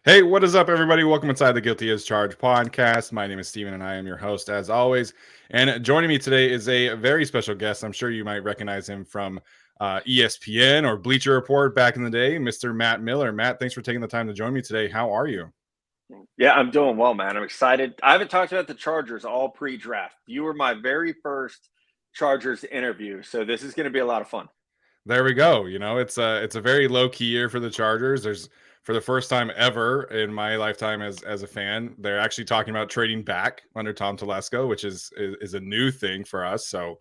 Hey, what is up, everybody? Welcome inside the Guilty as Charged podcast. My name is Steven, and I am your host, as always. And joining me today is a very special guest. I'm sure you might recognize him from ESPN or Bleacher Report back in the day, Mr. Matt Miller. Matt, thanks for taking the time to join me today. How are you? Yeah, I'm doing well, man. I'm excited. I haven't talked about the Chargers all pre-draft. You were my very first Chargers interview, so this is going to be a lot of fun. There we go. It's a very low key year for the Chargers. There's for the first time ever in my lifetime as a fan, they're actually talking about trading back under Tom Telesco, which is a new thing for us. So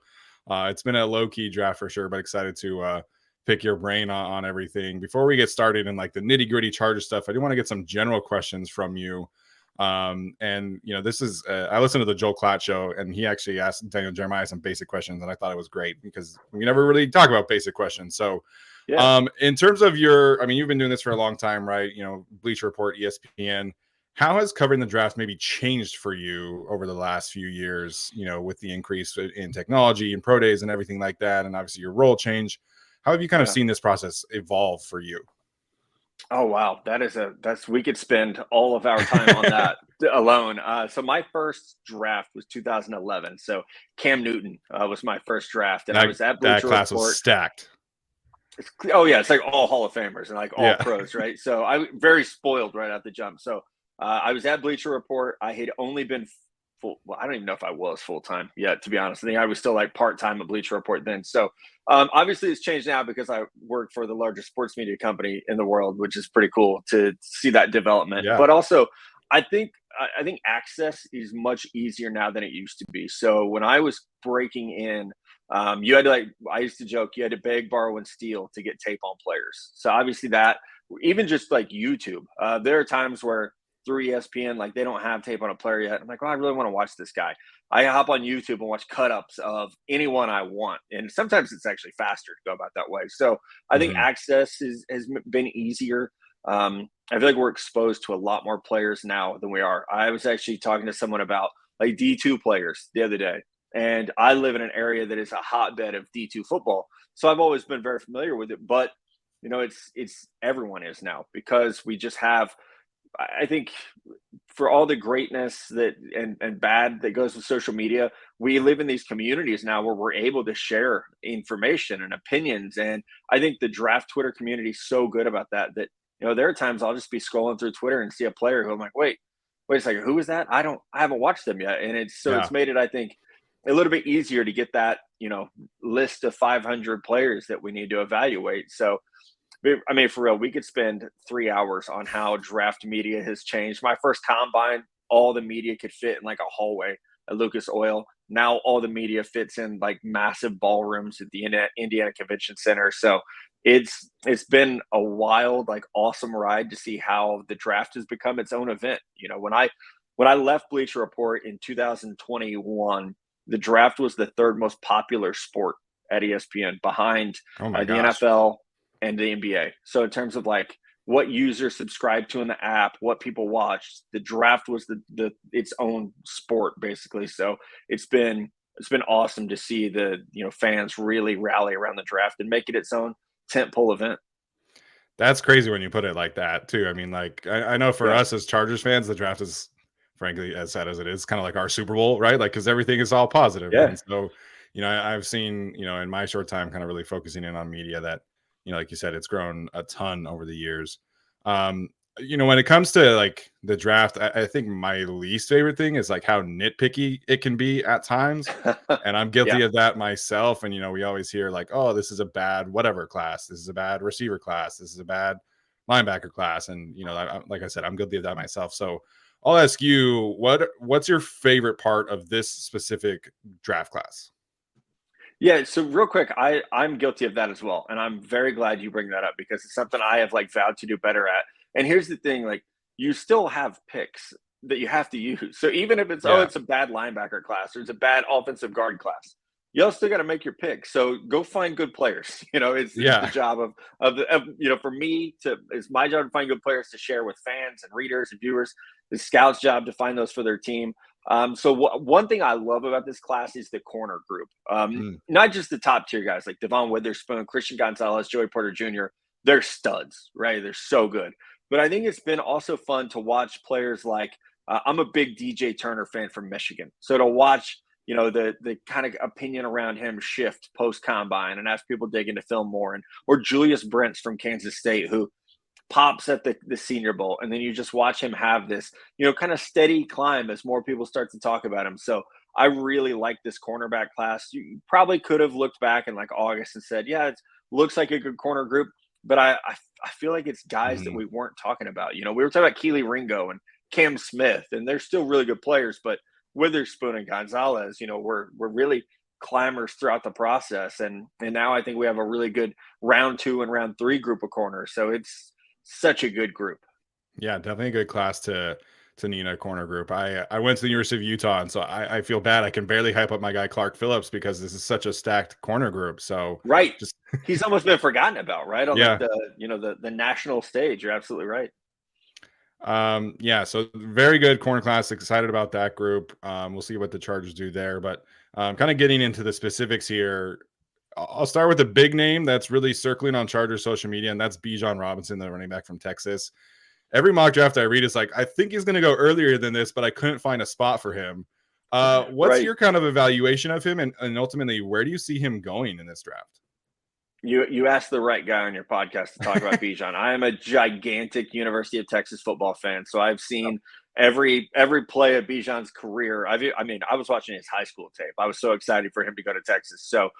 it's been a low key draft for sure, but excited to pick your brain on everything. Before we get started in like the nitty gritty Charger stuff, I do want to get some general questions from you. And this is I listened to the Joel Klatt show, and he actually asked Daniel Jeremiah some basic questions, and I thought it was great because we never really talk about basic questions. So Yeah. in terms of you've been doing this for a long time, right? Bleacher Report, ESPN. How has covering the draft maybe changed for you over the last few years, with the increase in technology and pro days and everything like that, and obviously your role change? How have you kind of Yeah. seen this process evolve for you? Oh wow, that's we could spend all of our time on that alone. So my first draft was 2011. So Cam Newton was my first draft, and I That was at that Bleacher class was Report. stacked. Oh yeah, it's like all Hall of Famers and like all Yeah. pros, right? So I very spoiled right out the jump. So I was at Bleacher Report. I had only been full. Well, I don't even know if I was full time yet, to be honest. I think I was still like part time at Bleacher Report then. So obviously it's changed now because I work for the largest sports media company in the world, which is pretty cool to see that development. Yeah. But also, I think access is much easier now than it used to be. So when I was breaking in, you had to I used to joke, you had to beg, borrow, and steal to get tape on players. So obviously that, even just like YouTube, there are times where through ESPN, like they don't have tape on a player yet. I'm like, oh, I really want to watch this guy. I hop on YouTube and watch cut ups of anyone I want. And sometimes it's actually faster to go about that way. So I think Mhm. access has been easier. I feel like we're exposed to a lot more players now than we are. I was actually talking to someone about like D2 players the other day, and I live in an area that is a hotbed of D2 football. So I've always been very familiar with it, but it's everyone is now because we just have, I think, for all the greatness that and bad that goes with social media, we live in these communities now where we're able to share information and opinions. And I think the draft Twitter community is so good about that there are times I'll just be scrolling through Twitter and see a player who I'm like, wait a second, who is that? I haven't watched them yet. And it's Yeah. made it, I think, a little bit easier to get that, list of 500 players that we need to evaluate. So I mean, for real, we could spend 3 hours on how draft media has changed. My first combine, all the media could fit in like a hallway at Lucas Oil. Now all the media fits in like massive ballrooms at the Indiana Convention Center. So it's been a wild, like awesome ride to see how the draft has become its own event. When I left Bleacher Report in 2021, the draft was the third most popular sport at ESPN behind Oh my the gosh. NFL and the NBA. So in terms of like what users subscribe to in the app, what people watch, the draft was the its own sport basically. So it's been awesome to see the fans really rally around the draft and make it its own tentpole event. That's crazy when you put it like that too. I mean, like I know for Yeah, us as Chargers fans, the draft is frankly as sad as it is, kind of like our Super Bowl, right? Like because everything is all positive. yeah, And so, I've seen, in my short time kind of really focusing in on media that, like you said, it's grown a ton over the years. Um, when it comes to like the draft, I think my least favorite thing is like how nitpicky it can be at times. And I'm yeah. guilty of that myself. And we always hear like, "Oh, this is a bad whatever class. This is a bad receiver class. This is a bad linebacker class." And like I said, I'm guilty of that myself. So I'll ask you, what's your favorite part of this specific draft class? Yeah, so real quick, I'm guilty of that as well, and I'm very glad you bring that up because it's something I have like vowed to do better at. And here's the thing, like you still have picks that you have to use. So even if Yeah, it's a bad linebacker class or it's a bad offensive guard class, you all still got to make your pick. So go find good players. It's the yeah, job for me to it's my job to find good players to share with fans and readers and viewers. The scouts' job to find those for their team. So one thing I love about this class is the corner group. mm, Not just the top tier guys like Devon Witherspoon, Christian Gonzalez, Joey Porter Jr. They're studs, right? They're so good. But I think it's been also fun to watch players like I'm a big DJ Turner fan from Michigan. So to watch, the kind of opinion around him shift post combine and as people dig into film more, and or Julius Brents from Kansas State, who pops at the Senior Bowl, and then you just watch him have this, kind of steady climb as more people start to talk about him. So I really like this cornerback class. You probably could have looked back in like August and said, yeah, it looks like a good corner group, but I feel like it's guys that Mhm. we weren't talking about. We were talking about Keely Ringo and Cam Smith, and they're still really good players, but Witherspoon and Gonzalez, we're really climbers throughout the process, and now I think we have a really good round 2 and round 3 group of corners. So it's such a good group. Yeah, definitely a good class to Nina corner group. I went to the University of Utah, and so I feel bad. I can barely hype up my guy Clark Phillips because this is such a stacked corner group. So Right. just He's almost been forgotten about, right? On like yeah. the national stage. You're absolutely right. Yeah, so very good corner class. Excited about that group. We'll see what the Chargers do there, but kind of getting into the specifics here. I'll start with a big name that's really circling on Chargers social media, and that's Bijan Robinson, the running back from Texas. Every mock draft I read is like, I think he's going to go earlier than this, but I couldn't find a spot for him. What's Right. your kind of evaluation of him, and ultimately, where do you see him going in this draft? You asked the right guy on your podcast to talk about Bijan. I am a gigantic University of Texas football fan, so I've seen every play of Bijan's career. I was watching his high school tape. I was so excited for him to go to Texas. So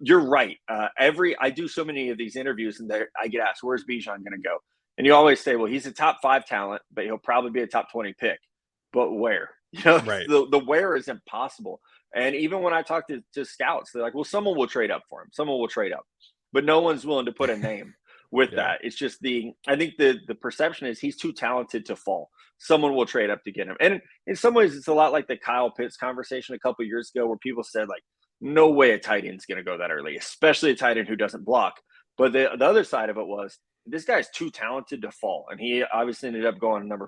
you're right. I do so many of these interviews, and I get asked, "Where's Bijan going to go?" And you always say, "Well, he's a top 5 talent, but he'll probably be a top 20 pick." But where? Right. The where is impossible. And even when I talk to scouts, they're like, "Well, someone will trade up for him. Someone will trade up." But no one's willing to put a name with Yeah. that. It's just I think the perception is he's too talented to fall. Someone will trade up to get him. And in some ways, it's a lot like the Kyle Pitts conversation a couple years ago, where people said, like, no way a tight end's going to go that early, especially a tight end who doesn't block. But the other side of it was this guy's too talented to fall. And he obviously ended up going number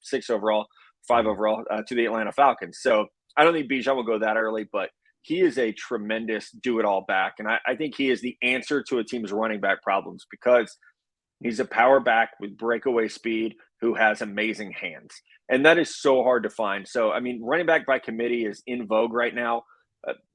6 overall, 5 Mhm. overall to the Atlanta Falcons. So I don't think Bijan will go that early, but he is a tremendous do-it-all back, and I think he is the answer to a team's running back problems because he's a power back with breakaway speed who has amazing hands, and that is so hard to find. So, I mean, running back by committee is in vogue right now.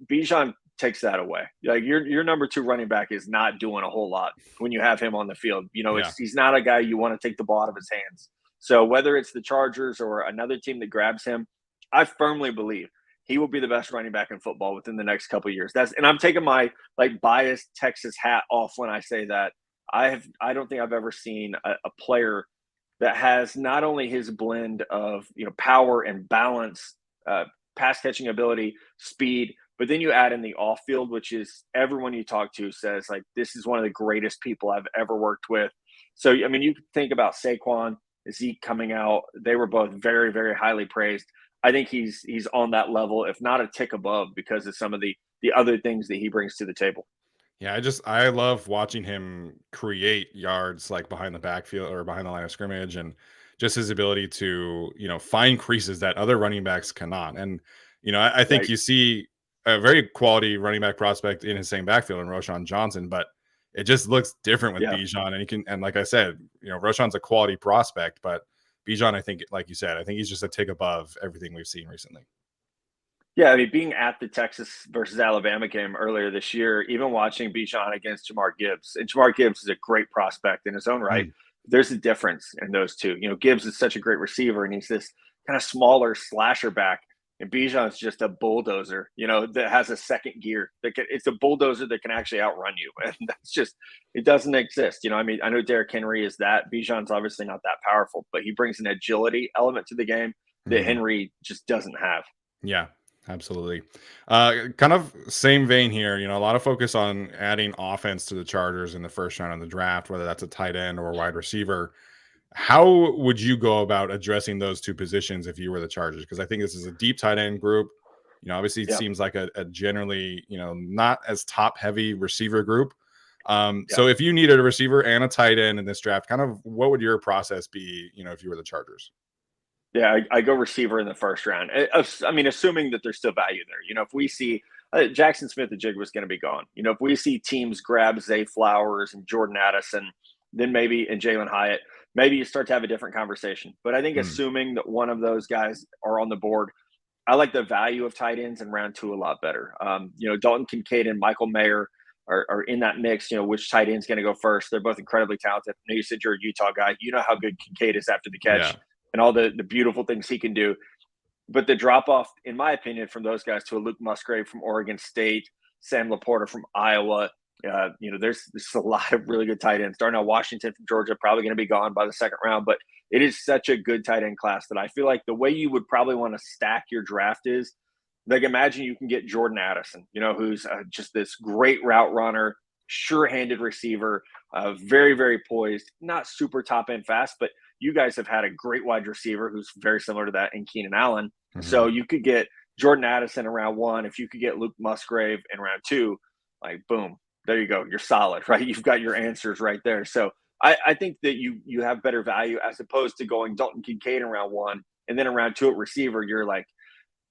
Bijan takes that away. Like your number 2 running back is not doing a whole lot when you have him on the field. Yeah. He's not a guy you want to take the ball out of his hands. So whether it's the Chargers or another team that grabs him, I firmly believe he will be the best running back in football within the next couple of years. And I'm taking my like biased Texas hat off when I say that. I don't think I've ever seen a player that has not only his blend of power and balance, pass catching ability, speed, but then you add in the off field, which is everyone you talk to says like this is one of the greatest people I've ever worked with. So I mean, you could think about Saquon, Zeke coming out; they were both very, very highly praised. I think he's on that level, if not a tick above, because of some of the other things that he brings to the table. Yeah, I love watching him create yards like behind the backfield or behind the line of scrimmage, and just his ability to, find creases that other running backs cannot. And, I think Right. you see a very quality running back prospect in his same backfield in Roshan Johnson, but it just looks different with Yeah. Bijan. And and like I said, Roshan's a quality prospect, but Bijan, I think, like you said, I think he's just a tick above everything we've seen recently. Yeah, I mean, being at the Texas versus Alabama game earlier this year, even watching Bijan against Jamar Gibbs, and Jamar Gibbs is a great prospect in his own right. Mm. There's a difference in those two. Gibbs is such a great receiver, and he's this kind of smaller slasher back, and Bijan is just a bulldozer. That has a second gear. It's a bulldozer that can actually outrun you, and that's just it doesn't exist. I mean, I know Derrick Henry is that. Bijan's obviously not that powerful, but he brings an agility element to the game that Mhm. Henry just doesn't have. Yeah, absolutely. Kind of same vein here. A lot of focus on adding offense to the Chargers in the first round of the draft, whether that's a tight end or a wide receiver. How would you go about addressing those two positions if you were the Chargers? Because I think this is a deep tight end group. Obviously, it Yeah, seems like a generally, not as top heavy receiver group. yeah. So if you needed a receiver and a tight end in this draft, kind of what would your process be, if you were the Chargers? Yeah, I go receiver in the first round. I mean, assuming that there's still value there. If we see Jackson Smith the Jig was going to be gone. If we see teams grab Zay Flowers and Jordan Addison, then maybe and Jalen Hyatt, maybe you start to have a different conversation. But I think Hmm. assuming that one of those guys are on the board, I like the value of tight ends in round two a lot better. Dalton Kincaid and Michael Mayer are in that mix. Which tight end's going to go first? They're both incredibly talented. I know you said you're a Utah guy. You know how good Kincaid is after the catch Yeah. and all the beautiful things he can do. But the drop off, in my opinion, from those guys to a Luke Musgrave from Oregon State, Sam Laporta from Iowa, there's a lot of really good tight ends. Darnell Washington from Georgia probably going to be gone by the second round, but it is such a good tight end class that I feel like the way you would probably want to stack your draft is like imagine you can get Jordan Addison, who's just this great route runner, sure-handed receiver, very very poised, not super top end fast, but you guys have had a great wide receiver who's very similar to that in Keenan Allen. Hmm. So you could get Jordan Addison in round one. If you could get Luke Musgrave in round two, like boom, there you go. You're solid, right? You've got your answers right there. So I think that you have better value as opposed to going Dalton Kincaid in round one and then in round two at receiver, you're like,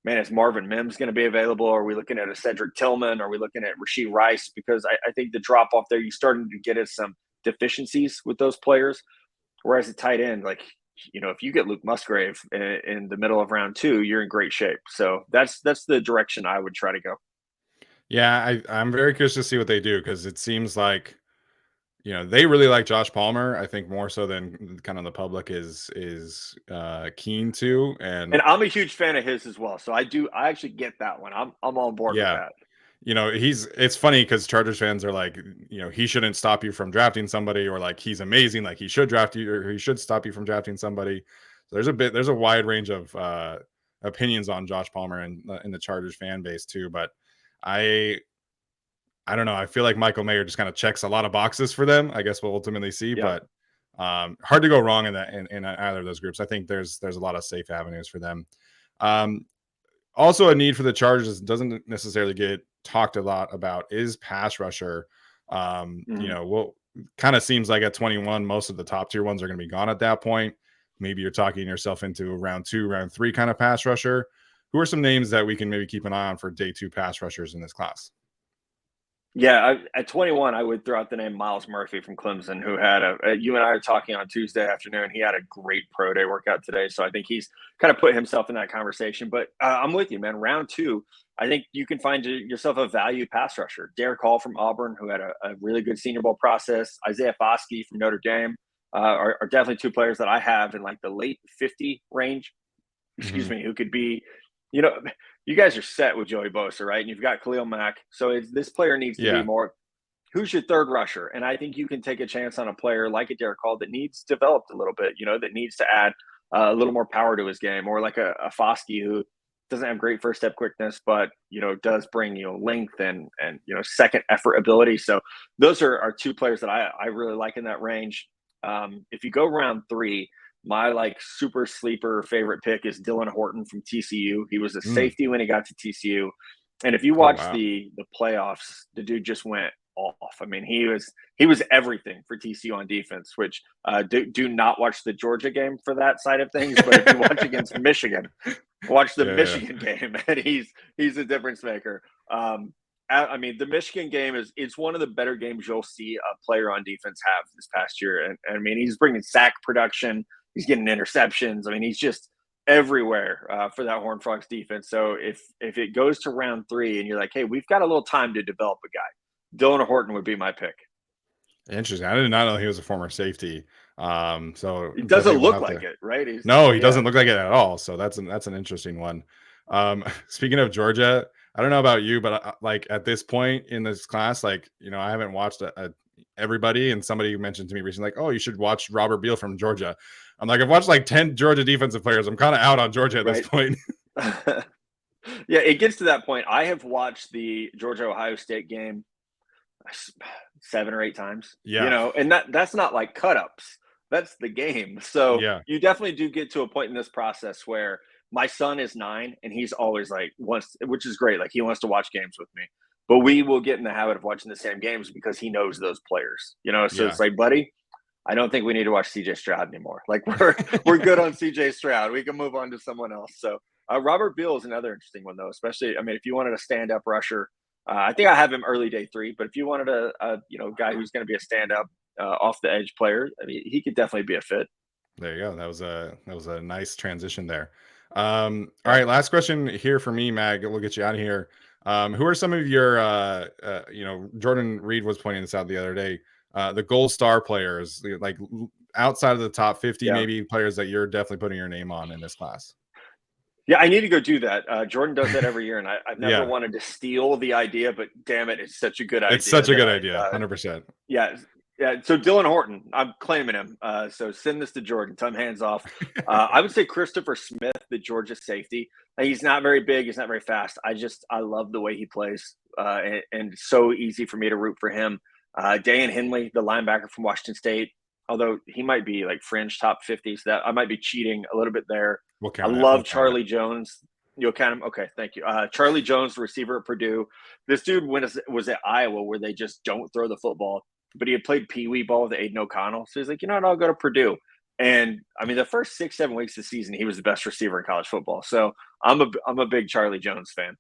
man, is Marvin Mims going to be available? Are we looking at a Cedric Tillman? Are we looking at Rashee Rice? Because I think the drop off there, you're starting to get at some deficiencies with those players. Whereas at tight end, like, if you get Luke Musgrave in the middle of round two, you're in great shape. So that's the direction I would try to go. Yeah, I'm very curious to see what they do because it seems like they really like Josh Palmer. I think more so than kind of the public is keen to, And and I'm a huge fan of his as well. So I actually get that one. I'm on board with yeah, that. it's funny because Chargers fans are like, he shouldn't stop you from drafting somebody, or like he's amazing, like he should draft you, or he should stop you from drafting somebody. So there's a wide range of opinions on Josh Palmer and in the Chargers fan base too. But I I don't know. I feel like Michael Mayer just kind of checks a lot of boxes for them. I guess we'll ultimately see, Yep. but hard to go wrong in that in either of those groups. I think there's a lot of safe avenues for them. Um, Also, a need for the Chargers doesn't necessarily get talked a lot about is pass rusher. Mhm. Well, kind of seems like at 21, most of the top tier ones are going to be gone at that point. Maybe you're talking yourself into a round two, round three kind of pass rusher. Who are some names that we can maybe keep an eye on for day two pass rushers in this class? Yeah, at 21, I would throw out the name Miles Murphy from Clemson, who had you and I are talking on Tuesday afternoon. He had a great pro day workout today. So I think he's kind of put himself in that conversation. But I'm with you, man. Round two, I think you can find yourself a value pass rusher. Derek Hall from Auburn, who had a really good Senior Bowl process. Isaiah Foskey from Notre Dame are definitely two players that I have in like the late 50 range, excuse Hmm. me, who could be, you know, you guys are set with Joey Bosa, right? And you've got Khalil Mack. So this player needs to be Yeah. more. Who's your third rusher? And I think you can take a chance on a player like a Derek Hall that needs developed a little bit, that needs to add a little more power to his game, or like a Foskey who doesn't have great first step quickness, but does bring length and second effort ability. So those are two players that I really like in that range. If you go round three, my like super sleeper favorite pick is Dylan Horton from TCU. He was a Mm. safety when he got to TCU. And if you Oh watch wow. the playoffs, the dude just went off. I mean, he was everything for TCU on defense. Which do not watch the Georgia game for that side of things. But if you watch against Michigan, watch the Yeah. Yeah. Michigan game, and he's a difference maker. I mean, the Michigan game is one of the better games you'll see a player on defense have this past year. And I mean, he's bringing sack production. He's getting interceptions. I mean, he's just everywhere for that Horned Frogs defense. So if it goes to round three and you're like, hey, we've got a little time to develop a guy, Dylan Horton would be my pick. Interesting. I did not know he was a former safety. So It definitely doesn't will look have like to. it, right? He's No, he yeah. doesn't look like it at all. So that's an interesting one. Speaking of Georgia, I don't know about you, but like at this point in this class, like I haven't watched everybody. And somebody mentioned to me recently, like, oh, you should watch Robert Beal from Georgia. I'm like, I've watched like 10 Georgia defensive players. I'm kind of out on Georgia at this Right. point. Yeah, it gets to that point. I have watched the Georgia Ohio State game 7 or 8 times, Yeah, and that's not like cut ups. That's the game. So yeah, you definitely do get to a point in this process where my son is 9 and he's always like wants, which is great. Like he wants to watch games with me, but we will get in the habit of watching the same games because he knows those players. So yeah. it's like, buddy, I don't think we need to watch CJ Stroud anymore. Like we're good on CJ Stroud. We can move on to someone else. So Robert Beal is another interesting one though, especially I mean if you wanted a stand up rusher, I think I have him early day three. But if you wanted a guy who's going to be a stand up, off the edge player. I mean, he could definitely be a fit. There you go. That was a nice transition there. All Yeah. right, last question here for me, Mag. We'll get you out of here. Who are some of your, Jordan Reed was pointing this out the other day, the gold star players, like outside of the top 50, Yeah. maybe players that you're definitely putting your name on in this class? Yeah, I need to go do that. Jordan does that every year, and I've never Yeah, wanted to steal the idea, but damn it, it's such a good it's idea such a that good idea. 100%. yeah, yeah. So Dylan Horton, I'm claiming him. So send this to Jordan. Tell him hands off. I would say Christopher Smith, the Georgia safety. He's not very big. He's not very fast. I love the way he plays, and it's so easy for me to root for him. Dan Henley, the linebacker from Washington State, although he might be like fringe top 50, so that I might be cheating a little bit there. We'll I count it. love We'll count it. Charlie Jones. You'll count him. Okay, thank you. Charlie Jones, the receiver at Purdue. This dude was at Iowa, where they just don't throw the football, but he had played Pee Wee ball with Aiden O'Connell. So he's like, you know what, I'll go to Purdue. And I mean, the first 6-7 weeks of the season, he was the best receiver in college football. So I'm a big Charlie Jones fan.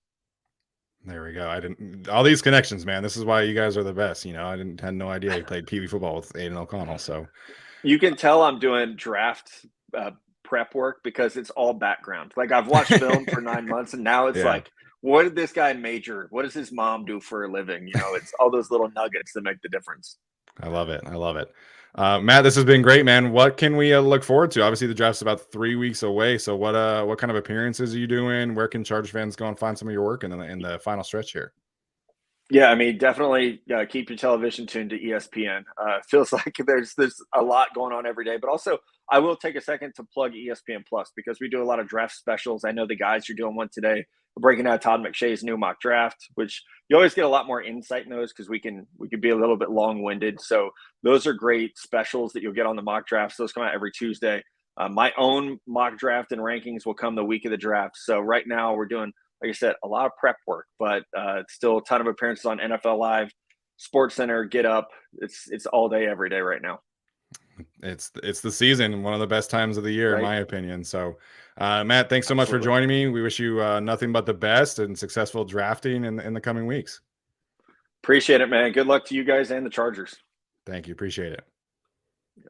There we go. I didn't all these connections, man. This is why you guys are the best. I had no idea he played Pee Wee football with Aiden O'Connell. So You can tell I'm doing draft prep work because it's all background. Like I've watched film for 9 months, and now it's yeah, like, what did this guy major? What does his mom do for a living? It's all those little nuggets that make the difference. I love it. I love it. Matt, this has been great, man. What can we look forward to? Obviously, the draft's about 3 weeks away. So, what kind of appearances are you doing? Where can Chargers fans go and find some of your work in the final stretch here? Yeah, I mean, definitely keep your television tuned to ESPN. Feels like there's a lot going on every day, but also I will take a second to plug ESPN Plus because we do a lot of draft specials. I know the guys are doing one today. We're breaking out Todd McShay's new mock draft, which you always get a lot more insight in those because we can be a little bit long winded. So those are great specials that you'll get on the mock drafts. Those come out every Tuesday. My own mock draft and rankings will come the week of the draft. So right now we're doing, like I said, a lot of prep work, but it's still a ton of appearances on NFL Live, Sports Center, Get Up. It's all day, every day right now. It's the season, one of the best times of the year, in Right? my opinion. So, Matt, thanks so much for Absolutely. joining me. We wish you nothing but the best and successful drafting in the coming weeks. Appreciate it, man. Good luck to you guys and the Chargers. Thank you. Appreciate it.